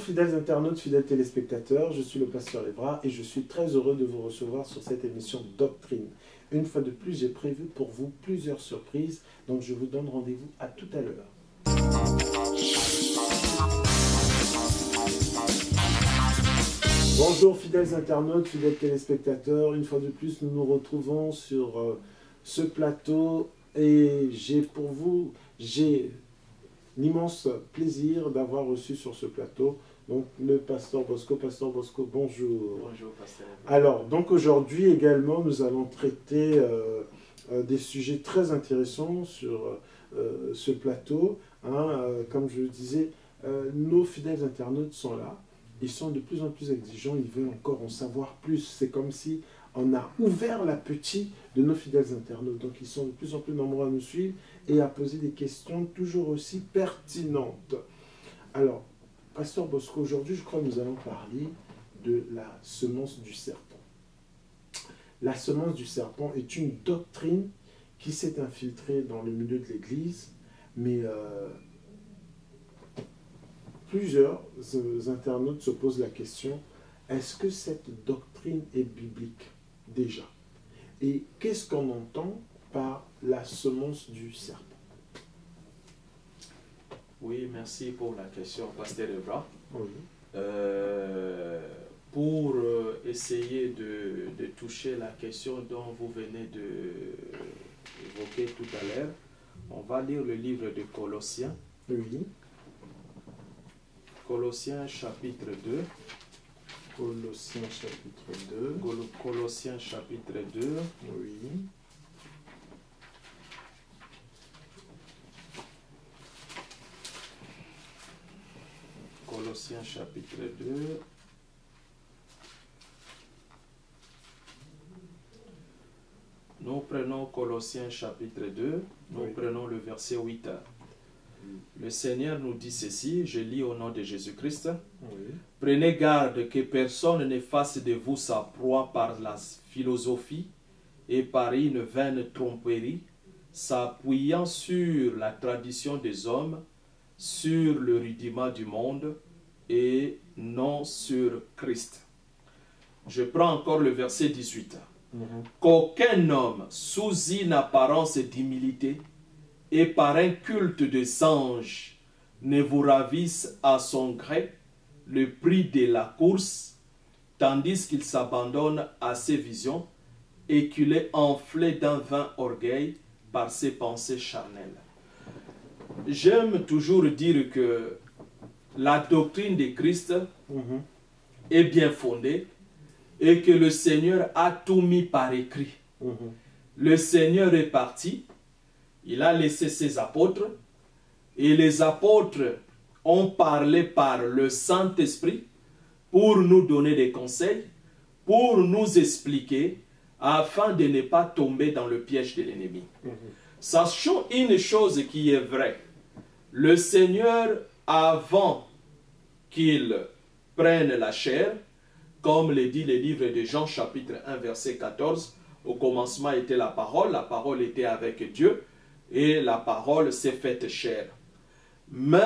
fidèles internautes, fidèles téléspectateurs, je suis le pasteur Evra et je suis très heureux de vous recevoir sur cette émission Doctrine. Une fois de plus, j'ai prévu pour vous plusieurs surprises, donc je vous donne rendez-vous à tout à l'heure. Bonjour fidèles internautes, fidèles téléspectateurs, une fois de plus nous nous retrouvons sur ce plateau et j'ai l'immense plaisir d'avoir reçu sur ce plateau donc le pasteur Bosco. Pasteur Bosco, bonjour. Bonjour, pasteur. Alors, donc aujourd'hui également, nous allons traiter des sujets très intéressants sur ce plateau. Comme je le disais, nos fidèles internautes sont là. Ils sont de plus en plus exigeants, ils veulent encore en savoir plus. C'est comme si on a ouvert l'appétit de nos fidèles internautes. Donc ils sont de plus en plus nombreux à nous suivre et à poser des questions toujours aussi pertinentes. Alors, pasteur Bosco, aujourd'hui, je crois que nous allons parler de la semence du serpent. La semence du serpent est une doctrine qui s'est infiltrée dans le milieu de l'Église, mais plusieurs internautes se posent la question, est-ce que cette doctrine est biblique déjà? Et qu'est-ce qu'on entend par la semence du serpent? Oui, merci pour la question, pasteur Evra. Oui. Pour essayer de toucher la question dont vous venez d'évoquer tout à l'heure, on va lire le livre de Colossiens. Oui. Colossiens chapitre 2. Colossiens chapitre 2. Colossiens chapitre 2. Oui. Colossiens chapitre 2. Nous prenons Colossiens chapitre 2, nous prenons le verset 8. Le Seigneur nous dit ceci, je lis au nom de Jésus-Christ. Oui. Prenez garde que personne ne fasse de vous sa proie par la philosophie et par une vaine tromperie, s'appuyant sur la tradition des hommes, sur le rudiment du monde et non sur Christ. Je prends encore le verset 18. Qu'aucun homme, sous une apparence d'humilité et par un culte des anges, ne vous ravisse à son gré le prix de la course, tandis qu'il s'abandonne à ses visions et qu'il est enflé d'un vain orgueil par ses pensées charnelles. J'aime toujours dire que la doctrine de Christ est bien fondée et que le Seigneur a tout mis par écrit. Le Seigneur est parti, il a laissé ses apôtres et les apôtres ont parlé par le Saint-Esprit pour nous donner des conseils, pour nous expliquer afin de ne pas tomber dans le piège de l'ennemi. Sachons une chose qui est vraie. Le Seigneur, avant qu'il prenne la chair, comme le dit le livre de Jean chapitre 1 verset 14, au commencement était la parole était avec Dieu, et la parole s'est faite chair. Mais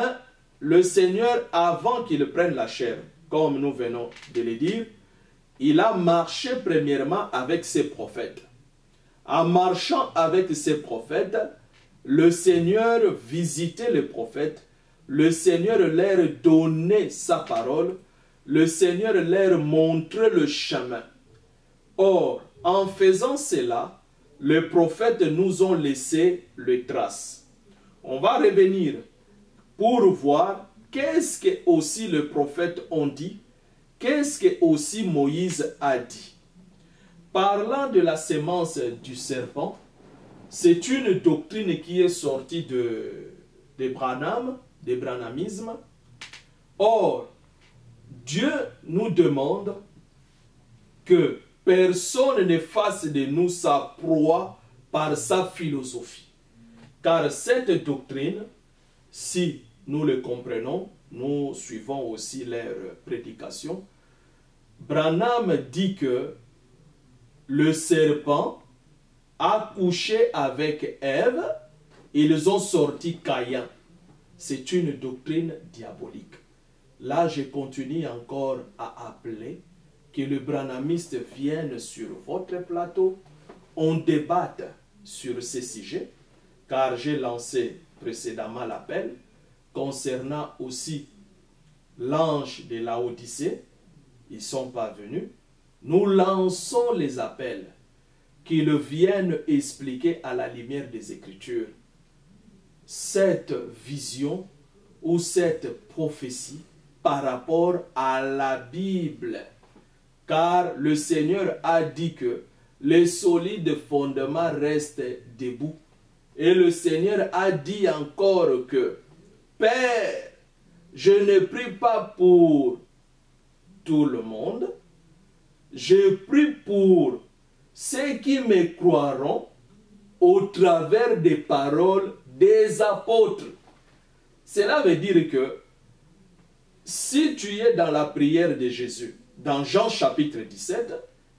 le Seigneur, avant qu'il prenne la chair, comme nous venons de le dire, il a marché premièrement avec ses prophètes. En marchant avec ses prophètes, le Seigneur visitait les prophètes, le Seigneur leur donnait sa parole, le Seigneur leur montrait le chemin. Or, en faisant cela, les prophètes nous ont laissé les traces. On va revenir pour voir qu'est-ce que aussi les prophètes ont dit, qu'est-ce que aussi Moïse a dit. Parlant de la semence du serpent, c'est une doctrine qui est sortie de Branham, du branhamisme. Or, Dieu nous demande que personne ne fasse de nous sa proie par sa philosophie. Car cette doctrine, si nous le comprenons, nous suivons aussi leur prédication. Branham dit que le serpent a couché avec Ève, ils ont sorti Caïn. C'est une doctrine diabolique. là je continue encore à appeler que le branhamiste vienne sur votre plateau, on débatte sur ces sujets, car j'ai lancé précédemment l'appel concernant aussi l'ange de Laodicée. Ils ne sont pas venus. Nous lançons les appels qu'ils viennent expliquer à la lumière des Écritures cette vision ou cette prophétie par rapport à la Bible. Car le Seigneur a dit que les solides fondements restent debout. Et le Seigneur a dit encore que Père, je ne prie pas pour tout le monde, je prie pour ceux qui me croiront au travers des paroles des apôtres. Cela veut dire que si tu es dans la prière de Jésus, dans Jean chapitre 17,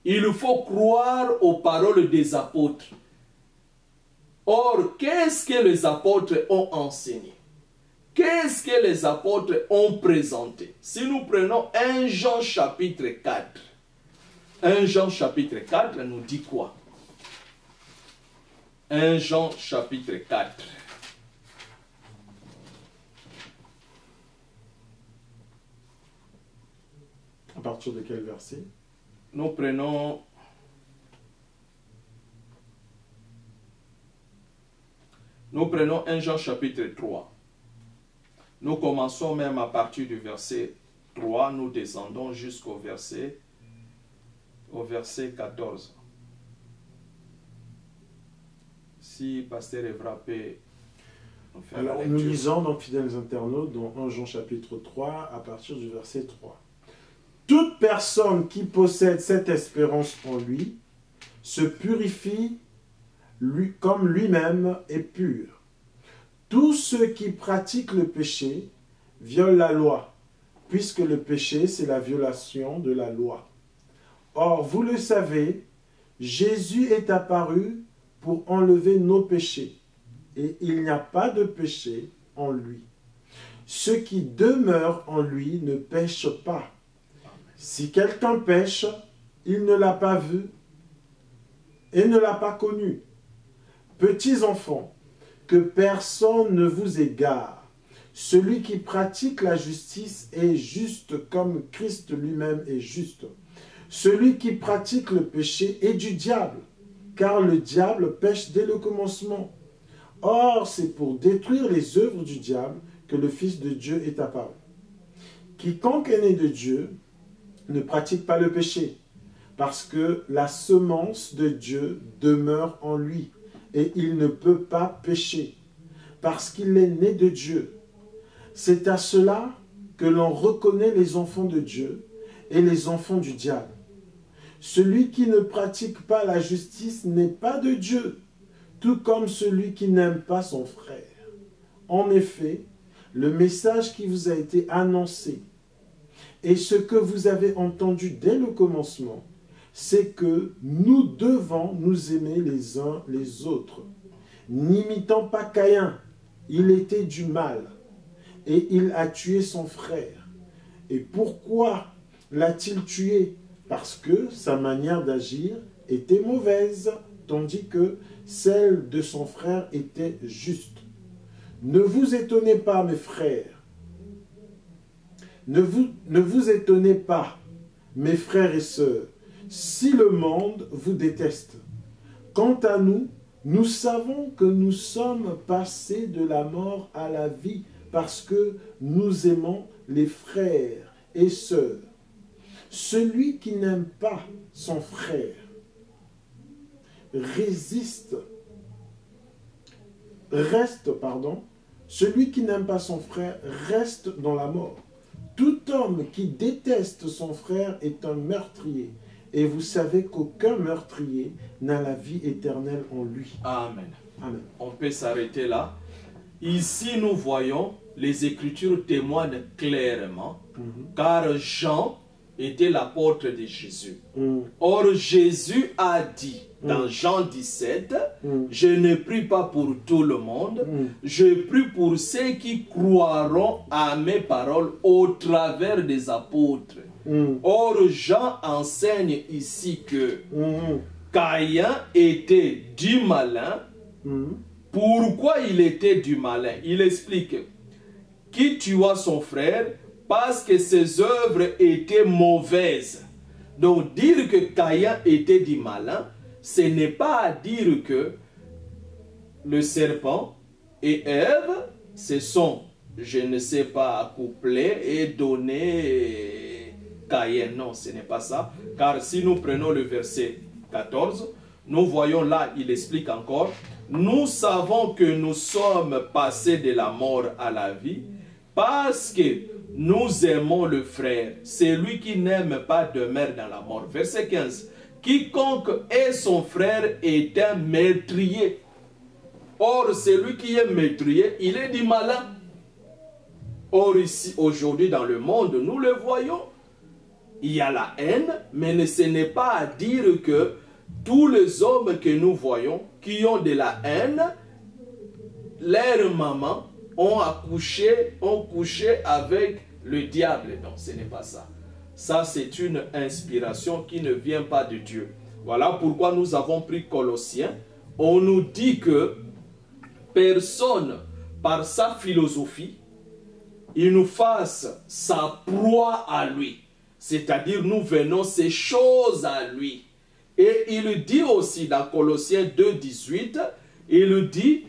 il faut croire aux paroles des apôtres. Or, qu'est-ce que les apôtres ont enseigné? Qu'est-ce que les apôtres ont présenté? Si nous prenons 1 Jean chapitre 4, 1 Jean chapitre 4 nous dit quoi? 1 Jean chapitre 4. À partir de quel verset? Nous prenons Nous prenons 1 Jean chapitre 3. Nous commençons même à partir du verset 3, nous descendons jusqu'au verset 14. Si Pasteur Evra peut nous faire la lecture. Nous lisons donc, fidèles internautes, dans 1 Jean chapitre 3, à partir du verset 3. Toute personne qui possède cette espérance en lui se purifie comme lui-même est pur. Tous ceux qui pratiquent le péché violent la loi, puisque le péché, c'est la violation de la loi. Or, vous le savez, Jésus est apparu pour enlever nos péchés, et il n'y a pas de péché en lui. Ceux qui demeurent en lui ne pêchent pas. Si quelqu'un pêche, il ne l'a pas vu et ne l'a pas connu. Petits enfants, que personne ne vous égare. Celui qui pratique la justice est juste comme Christ lui-même est juste. Celui qui pratique le péché est du diable, car le diable pêche dès le commencement. Or, c'est pour détruire les œuvres du diable que le Fils de Dieu est apparu. Quiconque est né de Dieu ne pratique pas le péché, parce que la semence de Dieu demeure en lui, et il ne peut pas pécher, parce qu'il est né de Dieu. C'est à cela que l'on reconnaît les enfants de Dieu et les enfants du diable. Celui qui ne pratique pas la justice n'est pas de Dieu, tout comme celui qui n'aime pas son frère. En effet, le message qui vous a été annoncé et ce que vous avez entendu dès le commencement, c'est que nous devons nous aimer les uns les autres. N'imitant pas Caïn, il était du mal et il a tué son frère. Et pourquoi l'a-t-il tué? Parce que sa manière d'agir était mauvaise, tandis que celle de son frère était juste. Ne vous étonnez pas, mes frères. Ne vous étonnez pas, mes frères et sœurs, si le monde vous déteste. Quant à nous, nous savons que nous sommes passés de la mort à la vie parce que nous aimons les frères et sœurs. Celui qui n'aime pas son frère celui qui n'aime pas son frère reste dans la mort. Tout homme qui déteste son frère est un meurtrier. Et vous savez qu'aucun meurtrier n'a la vie éternelle en lui. Amen. Amen. On peut s'arrêter là. Ici, nous voyons, les Écritures témoignent clairement, car Jean était l'apôtre de Jésus. Or, Jésus a dit dans Jean 17, je ne prie pas pour tout le monde, je prie pour ceux qui croiront à mes paroles au travers des apôtres. Or, Jean enseigne ici que Caïn était du malin. Pourquoi il était du malin? Il explique qui tua son frère parce que ses œuvres étaient mauvaises. Donc dire que Caïn était du malin, ce n'est pas à dire que le serpent et Ève se sont, je ne sais pas, accouplés et donné Caïn. Non, ce n'est pas ça. Car si nous prenons le verset 14, nous voyons là, il explique encore, nous savons que nous sommes passés de la mort à la vie parce que nous aimons le frère. Celui qui n'aime pas demeure dans la mort. Verset 15. Quiconque est son frère est un meurtrier. Or, celui qui est meurtrier, il est du malin. Or, ici, aujourd'hui, dans le monde, nous le voyons. Il y a la haine, mais ce n'est pas à dire que tous les hommes que nous voyons, qui ont de la haine, leurs mamans ont couché avec le diable. Non, ce n'est pas ça. Ça, c'est une inspiration qui ne vient pas de Dieu. Voilà pourquoi nous avons pris Colossiens. On nous dit que personne, par sa philosophie, il nous fasse sa proie à lui. C'est-à-dire, nous venons ces choses à lui. Et il dit aussi dans Colossiens 2, 18, il dit,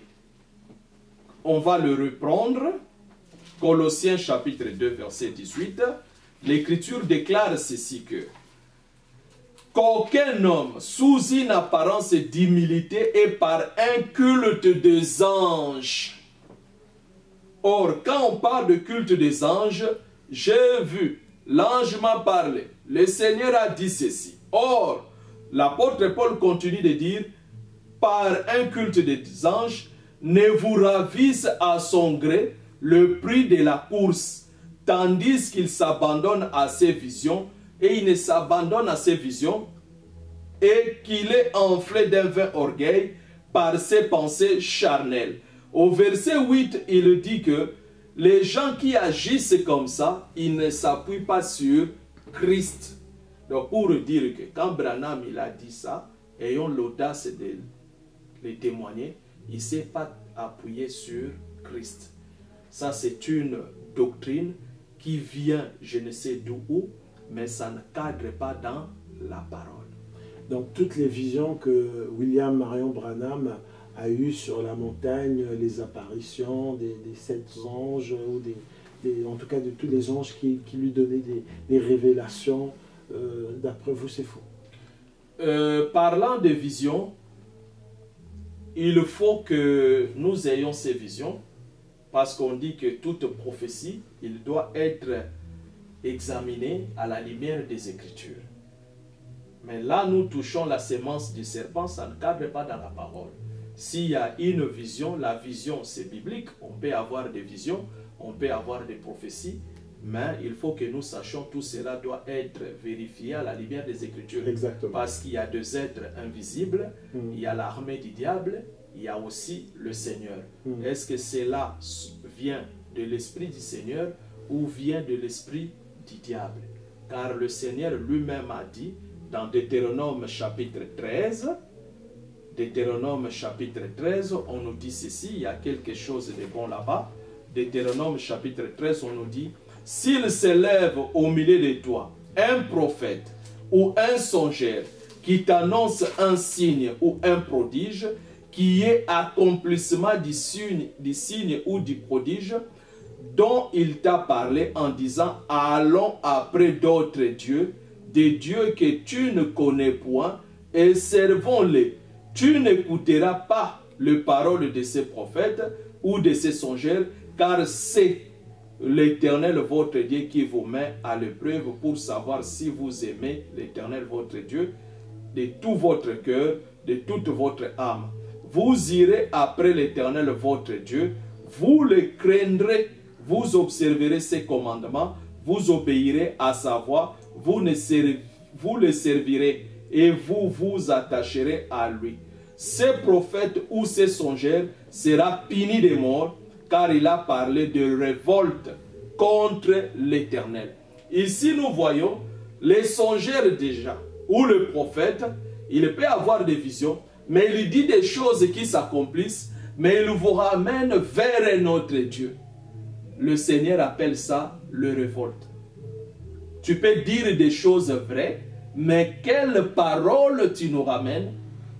on va le reprendre, Colossiens chapitre 2, verset 18, l'Écriture déclare ceci que qu'aucun homme, sous une apparence d'humilité et par un culte des anges. Or, quand on parle de culte des anges, j'ai vu, l'ange m'a parlé, le Seigneur a dit ceci. Or, l'apôtre Paul continue de dire, par un culte des anges, ne vous ravisse à son gré le prix de la course, tandis qu'il s'abandonne à ses visions, et il ne s'abandonne à ses visions, et qu'il est enflé d'un vain orgueil par ses pensées charnelles. Au verset 8, il dit que les gens qui agissent comme ça, ils ne s'appuient pas sur Christ. Donc pour dire que quand Branham il a dit ça, ayons l'audace de le témoigner, il ne s'est pas appuyé sur Christ. Ça c'est une doctrine qui vient je ne sais d'où, mais ça ne cadre pas dans la parole. Donc toutes les visions que William Marion Branham a eues sur la montagne, les apparitions des 7 anges, ou en tout cas de tous les anges qui lui donnaient des révélations, d'après vous c'est faux? Parlant de visions, il faut que nous ayons ces visions, parce qu'on dit que toute prophétie, il doit être examiné à la lumière des Écritures. Mais là, nous touchons la sémence du serpent, ça ne cadre pas dans la parole. S'il y a une vision, la vision c'est biblique, on peut avoir des visions, on peut avoir des prophéties, mais il faut que nous sachions tout cela doit être vérifié à la lumière des Écritures. Exactement. Parce qu'il y a deux êtres invisibles, il y a l'armée du diable, il y a aussi le Seigneur. Est-ce que cela vient de l'esprit du Seigneur ou vient de l'esprit du diable? Car le Seigneur lui-même a dit dans Deutéronome chapitre 13, Deutéronome chapitre 13, on nous dit ceci, il y a quelque chose de bon là-bas. Deutéronome chapitre 13, on nous dit, s'il s'élève au milieu de toi un prophète ou un songeur qui t'annonce un signe ou un prodige, qui est accomplissement du signe ou du prodige, dont il t'a parlé en disant, allons après d'autres dieux, des dieux que tu ne connais point, et servons-les. Tu n'écouteras pas les paroles de ces prophètes ou de ces songeurs, car c'est l'Éternel votre Dieu qui vous met à l'épreuve pour savoir si vous aimez l'Éternel votre Dieu de tout votre cœur, de toute votre âme. Vous irez après l'Éternel votre Dieu, vous le craindrez, vous observerez ses commandements, vous obéirez à sa voix, vous le servirez et vous vous attacherez à lui. Ce prophète ou ce songeur sera puni de mort, car il a parlé de révolte contre l'Éternel. Ici, nous voyons les songeurs déjà, ou le prophète, il peut avoir des visions, mais il dit des choses qui s'accomplissent, mais il vous ramène vers un autre Dieu. Le Seigneur appelle ça le révolte. Tu peux dire des choses vraies, mais quelle parole tu nous ramènes?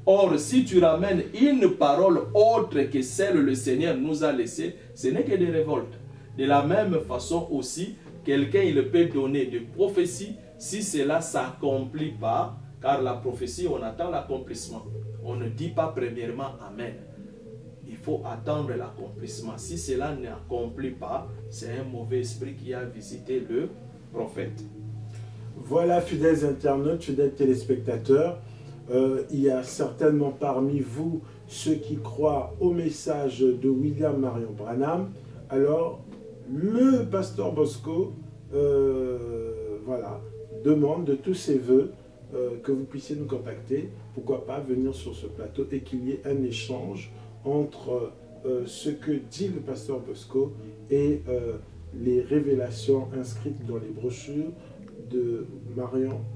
Or, si tu ramènes une parole autre que celle que le Seigneur nous a laissée, ce n'est que des révoltes. De la même façon aussi, quelqu'un il peut donner des prophéties si cela ne s'accomplit pas, car la prophétie, on attend l'accomplissement. On ne dit pas premièrement Amen. Il faut attendre l'accomplissement. Si cela n'accomplit pas, c'est un mauvais esprit qui a visité le prophète. Voilà, fidèles internautes, fidèles téléspectateurs, il y a certainement parmi vous ceux qui croient au message de William Marion Branham. Alors, le pasteur Bosco voilà, demande de tous ses voeux que vous puissiez nous contacter, pourquoi pas venir sur ce plateau et qu'il y ait un échange entre ce que dit le pasteur Bosco et les révélations inscrites dans les brochures de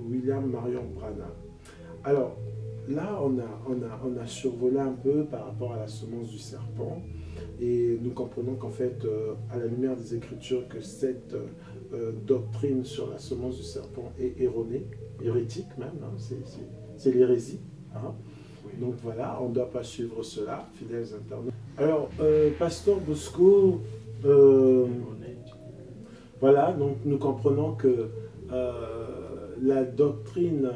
William Marion Branham. Alors, là, on a survolé un peu par rapport à la semence du serpent et nous comprenons qu'en fait, à la lumière des Écritures, que cette doctrine sur la semence du serpent est erronée, hérétique même, hein, c'est l'hérésie. Hein. Oui. Donc voilà, on ne doit pas suivre cela, fidèles internautes. Alors, pasteur Bosco, voilà, donc nous comprenons que la doctrine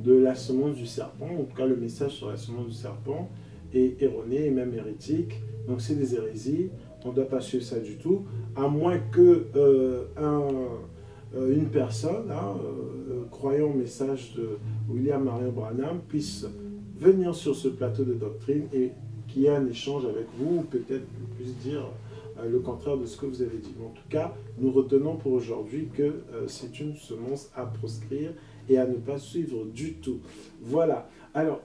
de la semence du serpent, en tout cas le message sur la semence du serpent, est erroné et même hérétique. Donc c'est des hérésies, on ne doit pas suivre ça du tout, à moins que une personne, hein, croyant au message de William Marion Branham, puisse venir sur ce plateau de doctrine et qu'il y ait un échange avec vous, ou peut-être puisse dire le contraire de ce que vous avez dit. Mais en tout cas, nous retenons pour aujourd'hui que c'est une semence à proscrire et à ne pas suivre du tout. Voilà. Alors,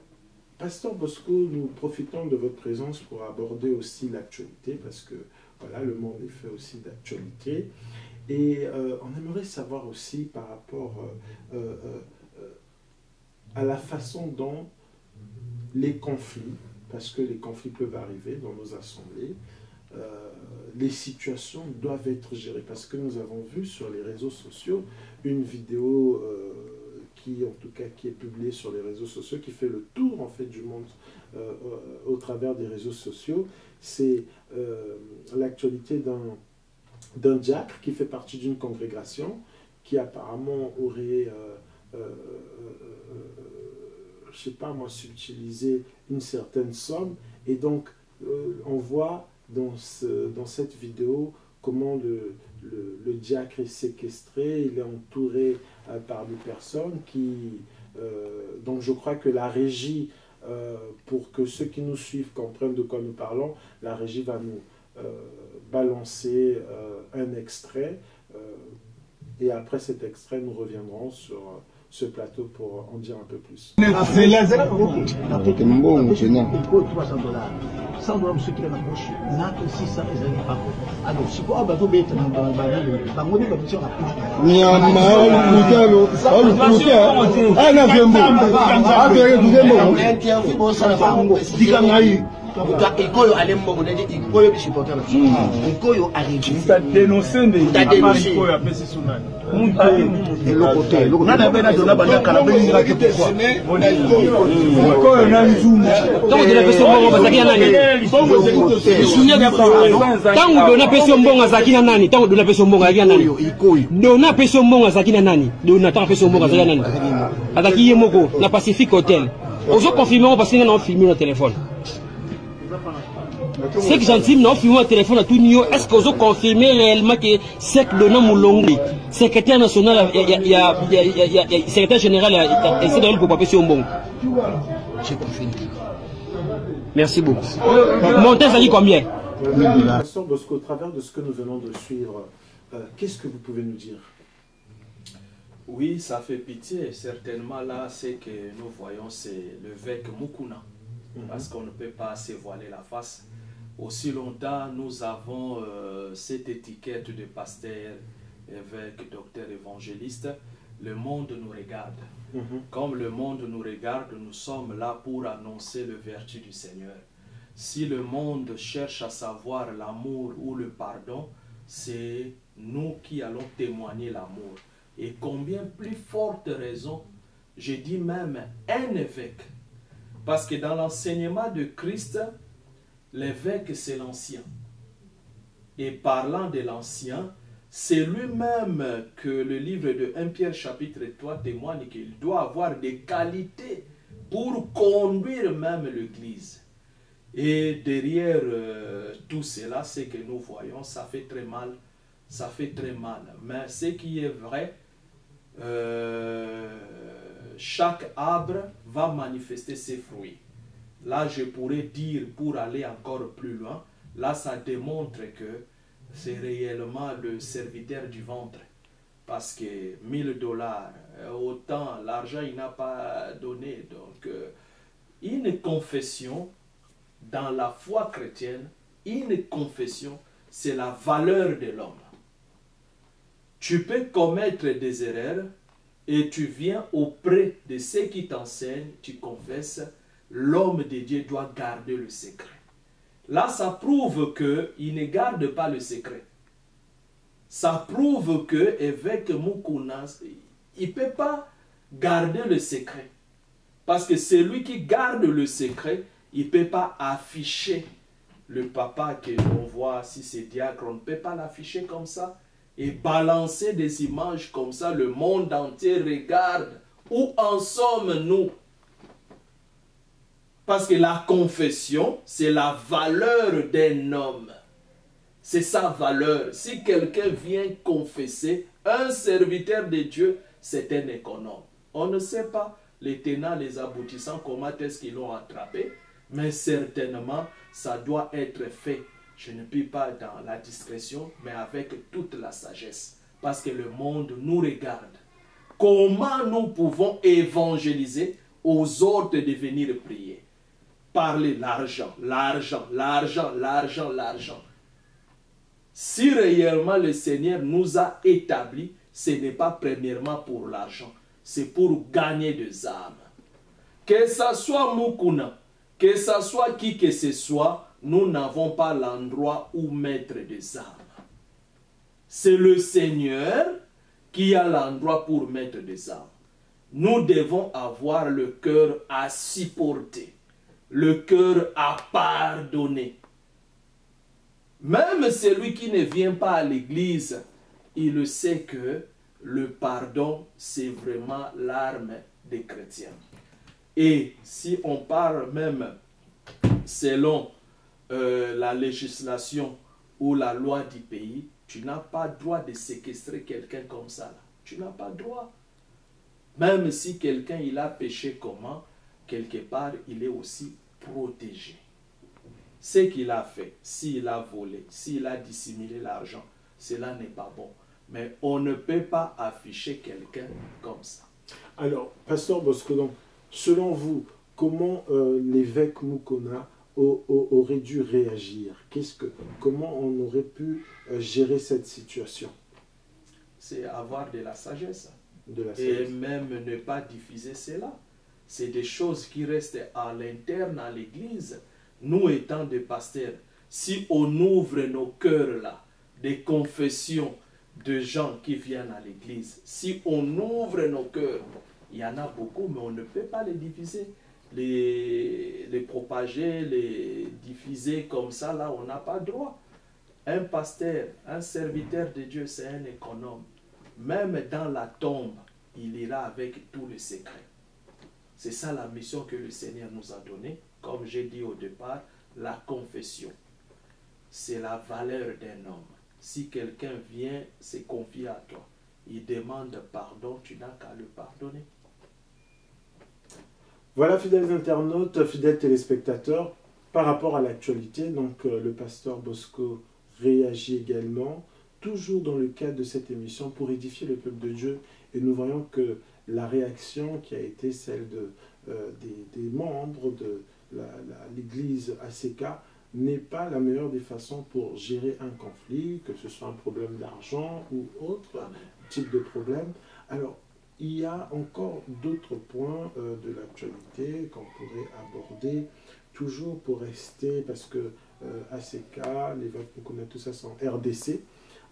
pasteur Bosco, nous profitons de votre présence pour aborder aussi l'actualité, parce que voilà, le monde est fait aussi d'actualité. Et on aimerait savoir aussi par rapport à la façon dont les conflits, parce que les conflits peuvent arriver dans nos assemblées, les situations doivent être gérées. Parce que nous avons vu sur les réseaux sociaux une vidéo qui est publiée sur les réseaux sociaux, qui fait le tour en fait du monde au travers des réseaux sociaux. C'est l'actualité d'un diacre qui fait partie d'une congrégation qui apparemment aurait, je sais pas moi, subtilisé une certaine somme. Et donc, on voit dans cette vidéo comment le diacre est séquestré, il est entouré par des personnes qui... donc je crois que la régie, pour que ceux qui nous suivent comprennent de quoi nous parlons, la régie va nous balancer un extrait, et après cet extrait, nous reviendrons sur ce plateau pour en dire un peu plus. Ikoyo alembo bonedi ikoyo bishipoka ikoyo arrive ça dénoncer des ikoyo apesi sunani nana bena dona banda kala benga ke pourquoi ikoyo na nzuma tango dona pesi mbongo bazaki na nani sunya tango dona pesi mbongo zaki na nani tango dona pesi mbongo zaki na nani ikoyo dona pesi mbongo zaki na nani dona tango pesi mbongo zaki na nani azaki yemoko na Pacific Hotel ozo confirmer parce que na filmer le téléphone. C'est que j'entime, non, filmé au téléphone à tout niveau. Est-ce que vous confirmez réellement que c'est que Dona Moulongli, secrétaire national, secrétaire général, c'est dans le pour papier sur un bon. J'ai confirmé. Merci beaucoup. Montez, ça dit combien? Pasteur Bosco, au travers de ce que nous venons de suivre, qu'est-ce que vous pouvez nous dire? Oui, ça fait pitié. Certainement, là, ce que nous voyons, c'est l'évêque Mukuna. Parce qu'on ne peut pas se voiler la face. Aussi longtemps, nous avons cette étiquette de pasteur, évêque, docteur, évangéliste. Le monde nous regarde. Comme le monde nous regarde, nous sommes là pour annoncer le vertu du Seigneur. Si le monde cherche à savoir l'amour ou le pardon, c'est nous qui allons témoigner l'amour. Et combien plus forte raison, je dis même un évêque. Parce que dans l'enseignement de Christ, l'évêque c'est l'ancien. Et parlant de l'ancien, c'est lui-même que le livre de 1 Pierre chapitre 3 témoigne qu'il doit avoir des qualités pour conduire même l'Église. Et derrière tout cela, ce que nous voyons, ça fait très mal. Ça fait très mal. Mais ce qui est vrai, chaque arbre va manifester ses fruits. Là, je pourrais dire, pour aller encore plus loin, là, ça démontre que c'est réellement le serviteur du ventre. Parce que 1000 $, autant l'argent, il n'a pas donné. Donc, une confession, dans la foi chrétienne, une confession, c'est la valeur de l'homme. Tu peux commettre des erreurs et tu viens auprès de ceux qui t'enseignent, tu confesses, l'homme de Dieu doit garder le secret. Là, ça prouve qu'il ne garde pas le secret. Ça prouve que évêque Mukuna, il ne peut pas garder le secret. Parce que celui qui garde le secret, il ne peut pas afficher le papa que l'on voit, si c'est diacre, on ne peut pas l'afficher comme ça et balancer des images comme ça, le monde entier regarde. Où en sommes-nous? Parce que la confession, c'est la valeur d'un homme. C'est sa valeur. Si quelqu'un vient confesser, un serviteur de Dieu, c'est un économe. On ne sait pas les tenants, les aboutissants, comment est-ce qu'ils l'ont attrapé, mais certainement, ça doit être fait. Je ne puis pas dans la discrétion, mais avec toute la sagesse. Parce que le monde nous regarde. Comment nous pouvons évangéliser aux autres de venir prier? Parler l'argent, l'argent, l'argent, l'argent, l'argent. Si réellement le Seigneur nous a établis, ce n'est pas premièrement pour l'argent, c'est pour gagner des âmes. Que ce soit Mukuna, que ce soit qui que ce soit, nous n'avons pas l'endroit où mettre des âmes. C'est le Seigneur qui a l'endroit pour mettre des âmes. Nous devons avoir le cœur à supporter, le cœur à pardonner. Même celui qui ne vient pas à l'église, il sait que le pardon, c'est vraiment l'arme des chrétiens. Et si on parle même selon la législation ou la loi du pays, tu n'as pas droit de séquestrer quelqu'un comme ça. Là. Tu n'as pas droit. Même si quelqu'un il a péché comment, quelque part, il est aussi protégé. Ce qu'il a fait, s'il a volé, s'il a dissimulé l'argent, cela n'est pas bon. Mais on ne peut pas afficher quelqu'un comme ça. Alors, Pasteur Bosco, donc, selon vous, comment l'évêque Mukuna aurait dû réagir? Comment on aurait pu gérer cette situation? C'est avoir de la sagesse. Et même ne pas diffuser cela. C'est des choses qui restent à l'interne, à l'église. Nous étant des pasteurs, si on ouvre nos cœurs là, des confessions de gens qui viennent à l'église, si on ouvre nos cœurs, il y en a beaucoup, mais on ne peut pas les diffuser, les propager, les diffuser comme ça, là, on n'a pas droit. Un pasteur, un serviteur de Dieu, c'est un économe. Même dans la tombe, il ira avec tous les secrets. C'est ça la mission que le Seigneur nous a donnée. Comme j'ai dit au départ, la confession, c'est la valeur d'un homme. Si quelqu'un vient se confier à toi, il demande pardon, tu n'as qu'à le pardonner. Voilà, fidèles internautes, fidèles téléspectateurs, par rapport à l'actualité, donc le pasteur Bosco réagit également, toujours dans le cadre de cette émission, pour édifier le peuple de Dieu Et nous voyons que la réaction qui a été celle des membres de l'église ACK n'est pas la meilleure des façons pour gérer un conflit, que ce soit un problème d'argent ou autre type de problème. Alors, il y a encore d'autres points de l'actualité qu'on pourrait aborder, toujours pour rester, parce que ACK, l'évêque Mukuna, tout ça sont RDC.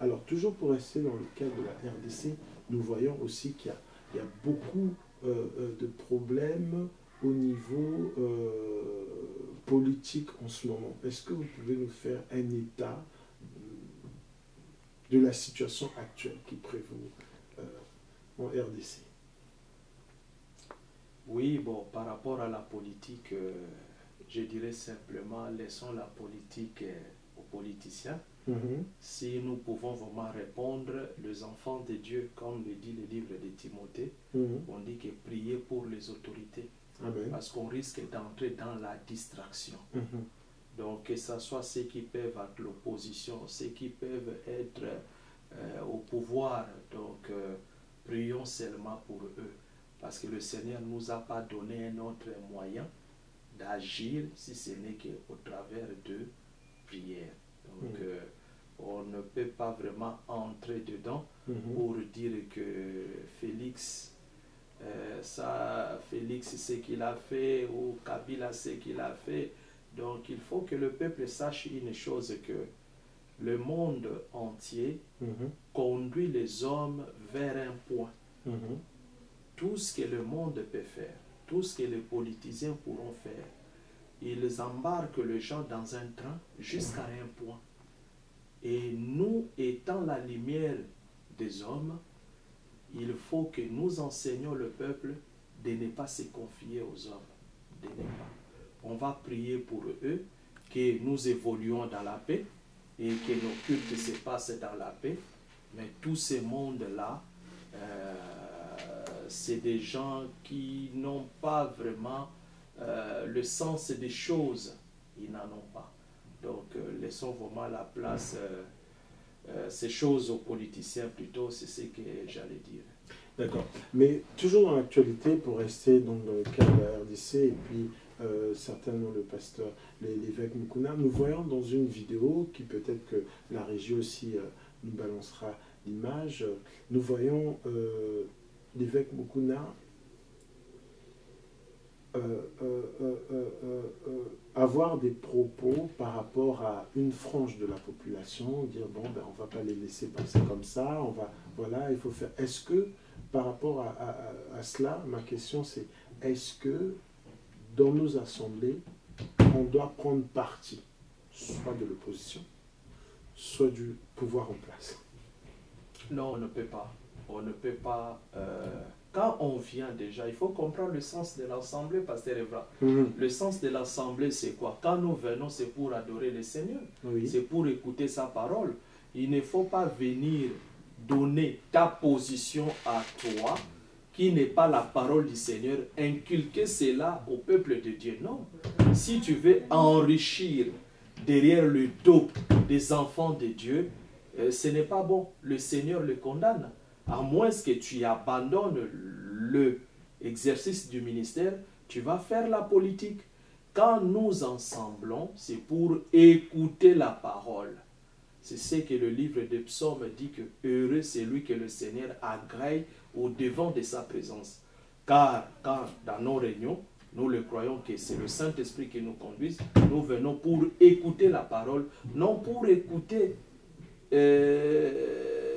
Alors, toujours pour rester dans le cadre de la RDC, nous voyons aussi qu'il y a beaucoup de problèmes au niveau politique en ce moment. Est-ce que vous pouvez nous faire un état de la situation actuelle qui prévaut en RDC? Oui, bon, par rapport à la politique, je dirais simplement, laissons la politique aux politiciens. Si nous pouvons vraiment répondre, les enfants de Dieu, comme le dit le livre de Timothée, on dit que prier pour les autorités. Amen. Parce qu'on risque d'entrer dans la distraction. Donc, que ce soit ceux qui peuvent être l'opposition, ceux qui peuvent être au pouvoir, donc prions seulement pour eux. Parce que le Seigneur ne nous a pas donné un autre moyen d'agir si ce n'est qu'au travers de prières. Donc, on ne peut pas vraiment entrer dedans pour dire que Félix, Félix ce qu'il a fait, ou Kabila ce qu'il a fait. Donc, il faut que le peuple sache une chose, que le monde entier conduit les hommes vers un point. Tout ce que le monde peut faire, tout ce que les politiciens pourront faire, ils embarquent les gens dans un train jusqu'à un point. Et nous, étant la lumière des hommes, il faut que nous enseignions le peuple de ne pas se confier aux hommes. De ne pas. On va prier pour eux, que nous évoluions dans la paix et que nos cultes se passent dans la paix. Mais tout ce monde-là, c'est des gens qui n'ont pas vraiment le sens des choses. Ils n'en ont pas. Donc, laissons vraiment la place, ces choses aux politiciens plutôt, c'est ce que j'allais dire. D'accord. Mais toujours dans l'actualité, pour rester dans le cadre de la RDC, et puis certainement le pasteur, l'évêque Mukuna, nous voyons dans une vidéo, qui peut-être que la régie aussi nous balancera l'image, nous voyons l'évêque Mukuna avoir des propos par rapport à une frange de la population, dire bon ben on va pas les laisser passer comme ça, on va, voilà, il faut faire. Est-ce que par rapport à cela, ma question c'est, est-ce que dans nos assemblées on doit prendre parti, soit de l'opposition, soit du pouvoir en place? Non, on ne peut pas. On ne peut pas. Quand on vient déjà, il faut comprendre le sens de l'assemblée, pasteur Evra. Le sens de l'assemblée, c'est quoi? Quand nous venons, c'est pour adorer le Seigneur. Oui. C'est pour écouter sa parole. Il ne faut pas venir donner ta position à toi, qui n'est pas la parole du Seigneur, inculquer cela au peuple de Dieu. Non. Si tu veux enrichir derrière le dos des enfants de Dieu, ce n'est pas bon. Le Seigneur le condamne. À moins que tu abandonnes l'exercice du ministère, tu vas faire la politique. Quand nous ensemblons, c'est pour écouter la parole. C'est ce que le livre des psaumes dit, que heureux c'est lui que le Seigneur agrée au devant de sa présence. Car quand dans nos réunions, nous le croyons que c'est le Saint-Esprit qui nous conduit, nous venons pour écouter la parole, non pour écouter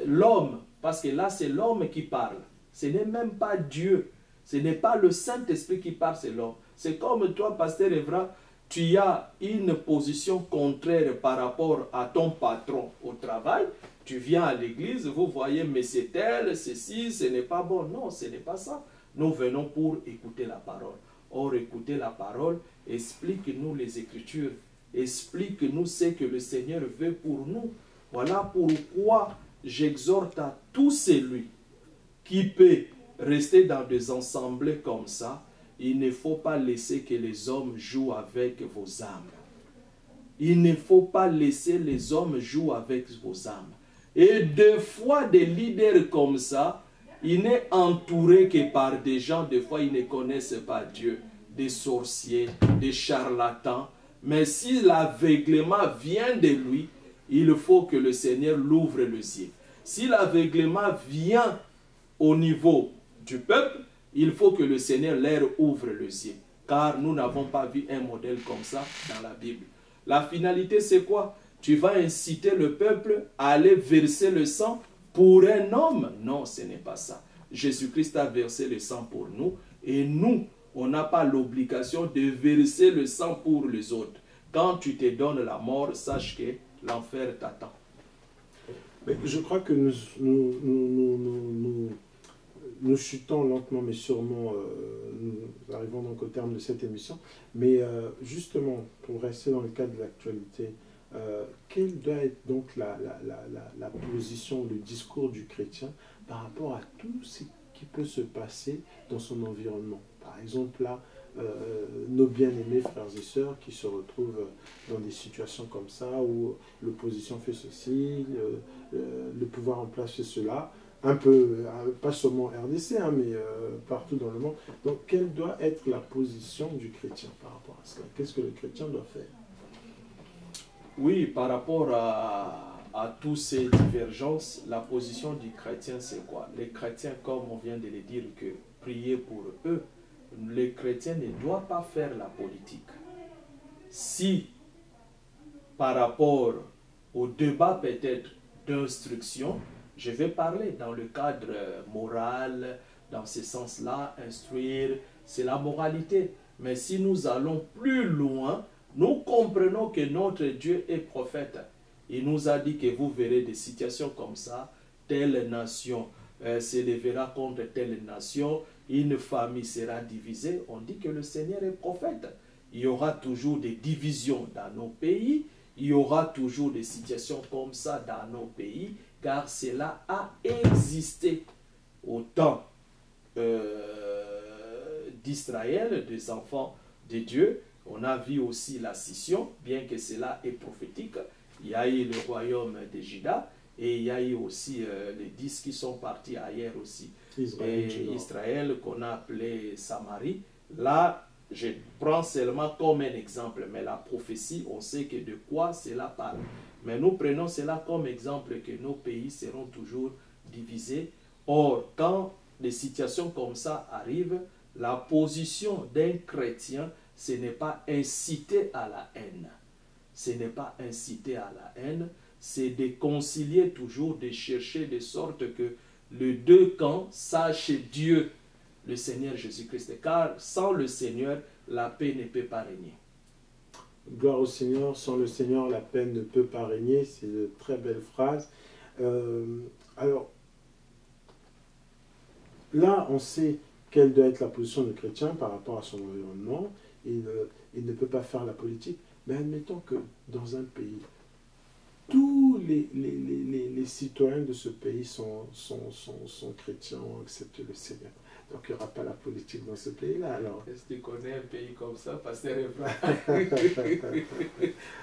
l'homme. Parce que là, c'est l'homme qui parle. Ce n'est même pas Dieu. Ce n'est pas le Saint-Esprit qui parle, c'est l'homme. C'est comme toi, pasteur Evra, tu as une position contraire par rapport à ton patron au travail. Tu viens à l'église, vous voyez, mais c'est tel, ceci, ce n'est pas bon. Non, ce n'est pas ça. Nous venons pour écouter la parole. Or, écouter la parole, explique-nous les Écritures. Explique-nous ce que le Seigneur veut pour nous. Voilà pourquoi j'exhorte à tout celui qui peut rester dans des assemblées comme ça, il ne faut pas laisser que les hommes jouent avec vos âmes. Il ne faut pas laisser les hommes jouer avec vos âmes. Et des fois, des leaders comme ça, il n'est entouré que par des gens, des fois ils ne connaissent pas Dieu, des sorciers, des charlatans. Mais si l'aveuglement vient de lui, il faut que le Seigneur l'ouvre les yeux. Si l'aveuglement vient au niveau du peuple, il faut que le Seigneur leur ouvre les yeux. Car nous n'avons pas vu un modèle comme ça dans la Bible. La finalité, c'est quoi? Tu vas inciter le peuple à aller verser le sang pour un homme? Non, ce n'est pas ça. Jésus-Christ a versé le sang pour nous et nous, on n'a pas l'obligation de verser le sang pour les autres. Quand tu te donnes la mort, sache que l'enfer t'attend. Je crois que nous chutons lentement mais sûrement, nous arrivons donc au terme de cette émission. Mais justement, pour rester dans le cadre de l'actualité, quelle doit être donc la position, le discours du chrétien par rapport à tout ce qui peut se passer dans son environnement? Par exemple, là, nos bien-aimés frères et sœurs qui se retrouvent dans des situations comme ça où l'opposition fait ceci, le pouvoir en place fait cela, un peu, pas seulement RDC, hein, mais partout dans le monde. Donc, quelle doit être la position du chrétien par rapport à cela? Qu'est-ce que le chrétien doit faire? Oui, par rapport à toutes ces divergences, la position du chrétien, c'est quoi? Les chrétiens, comme on vient de le dire, que prier pour eux, les chrétiens ne doivent pas faire la politique. Si, par rapport au débat peut-être d'instruction, je vais parler dans le cadre moral, dans ce sens-là, instruire, c'est la moralité. Mais si nous allons plus loin, nous comprenons que notre Dieu est prophète. Il nous a dit que vous verrez des situations comme ça, telle nation s'élèvera contre telle nation, une famille sera divisée. On dit que le Seigneur est prophète. Il y aura toujours des divisions dans nos pays, il y aura toujours des situations comme ça dans nos pays, car cela a existé au temps d'Israël, des enfants de Dieu. On a vu aussi la scission, bien que cela est prophétique. Il y a eu le royaume de Juda et il y a eu aussi les 10 qui sont partis ailleurs aussi. Israël qu'on a appelé Samarie. Là, je prends seulement comme un exemple, mais la prophétie, on sait que de quoi cela parle. Mais nous prenons cela comme exemple que nos pays seront toujours divisés. Or, quand des situations comme ça arrivent, la position d'un chrétien, ce n'est pas inciter à la haine. Ce n'est pas inciter à la haine, c'est de concilier toujours, de chercher de sorte que les deux camps sachent Dieu, le Seigneur Jésus-Christ. Car sans le Seigneur, la paix ne peut pas régner. Gloire au Seigneur, sans le Seigneur, la paix ne peut pas régner. C'est une très belle phrase. Alors, là, on sait quelle doit être la position du chrétien par rapport à son environnement. Il ne peut pas faire la politique. Mais admettons que dans un pays, tous les citoyens de ce pays sont chrétiens, ont accepté le Seigneur. Donc il n'y aura pas la politique dans ce pays-là. Alors, est-ce que tu connais un pays comme ça, Pasteur Ephraim?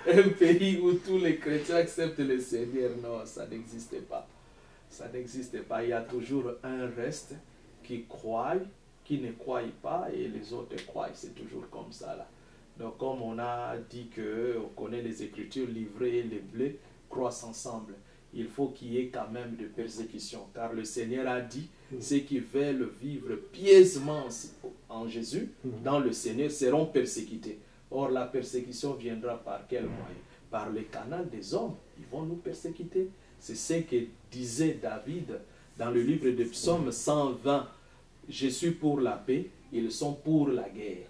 Un pays où tous les chrétiens acceptent le Seigneur? Non, ça n'existe pas. Ça n'existe pas. Il y a toujours un reste qui croit, qui ne croit pas, et les autres croient. C'est toujours comme ça là. Donc comme on a dit qu'on connaît les Écritures, l'ivraie et les blés croissent ensemble. Il faut qu'il y ait quand même de persécution, car le Seigneur a dit, ceux qui veulent vivre pieusement en Jésus, dans le Seigneur, seront persécutés. Or, la persécution viendra par quel moyen? Par le canal des hommes. Ils vont nous persécuter. C'est ce que disait David dans le livre de Psaume 120. Je suis pour la paix, ils sont pour la guerre.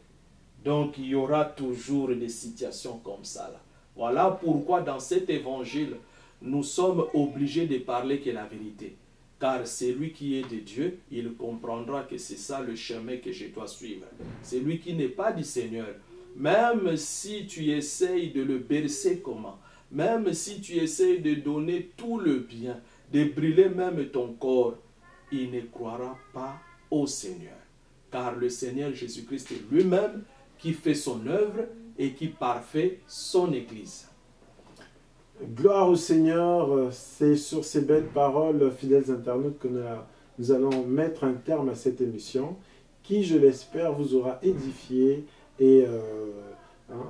Donc, il y aura toujours des situations comme ça là. Voilà pourquoi dans cet évangile, nous sommes obligés de parler que la vérité. Car celui qui est de Dieu, il comprendra que c'est ça le chemin que je dois suivre. Celui qui n'est pas du Seigneur, même si tu essayes de le bercer comment, même si tu essayes de donner tout le bien, de brûler même ton corps, il ne croira pas au Seigneur. Car le Seigneur Jésus-Christ est lui-même qui fait son œuvre et qui parfait son Église. Gloire au Seigneur, c'est sur ces belles paroles, fidèles internautes, que nous allons mettre un terme à cette émission qui, je l'espère, vous aura édifié. Et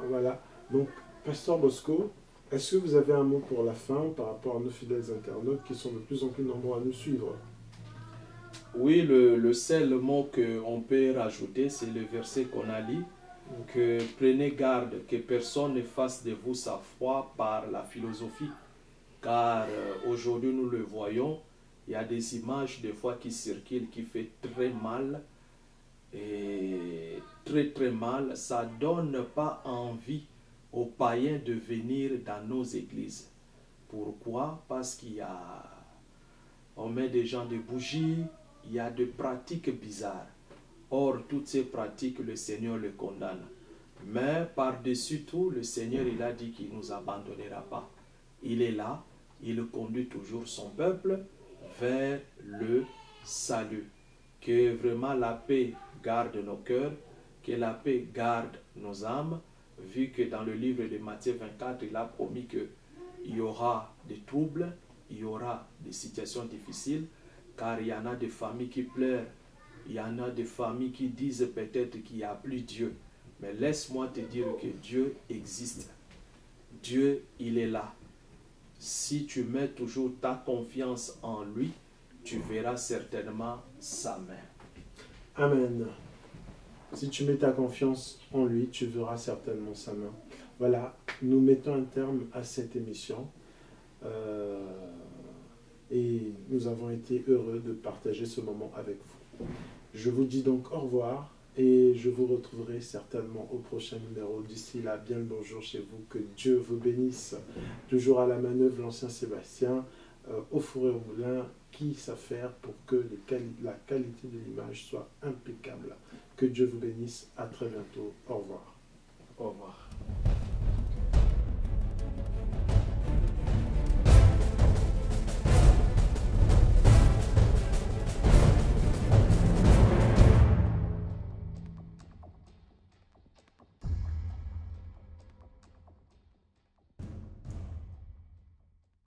voilà. Donc, Pasteur Bosco, est-ce que vous avez un mot pour la fin par rapport à nos fidèles internautes qui sont de plus en plus nombreux à nous suivre? Oui, le seul mot qu'on peut rajouter, c'est le verset qu'on a lu, que prenez garde que personne ne fasse de vous sa foi par la philosophie. Car aujourd'hui, nous le voyons, il y a des images des fois qui circulent, qui fait très mal, et très mal. Ça ne donne pas envie aux païens de venir dans nos églises. Pourquoi? Parce on met des gens de bougies, il y a des pratiques bizarres. Or, toutes ces pratiques, le Seigneur les condamne. Mais par-dessus tout, le Seigneur, il a dit qu'il ne nous abandonnera pas. Il est là, il conduit toujours son peuple vers le salut. Que vraiment la paix garde nos cœurs, que la paix garde nos âmes, vu que dans le livre de Matthieu 24, il a promis qu'il y aura des troubles, il y aura des situations difficiles, car il y en a des familles qui pleurent, il y en a des familles qui disent peut-être qu'il n'y a plus Dieu. Mais laisse-moi te dire que Dieu existe. Dieu, il est là. Si tu mets toujours ta confiance en lui, tu verras certainement sa main. Amen. Si tu mets ta confiance en lui, tu verras certainement sa main. Voilà, nous mettons un terme à cette émission. Et nous avons été heureux de partager ce moment avec vous. Je vous dis donc au revoir et je vous retrouverai certainement au prochain numéro. D'ici là, bien le bonjour chez vous, que Dieu vous bénisse. Toujours à la manœuvre, l'ancien Sébastien, au four et au moulin, qui s'affaire pour que la qualité de l'image soit impeccable. Que Dieu vous bénisse, à très bientôt, au revoir. Au revoir.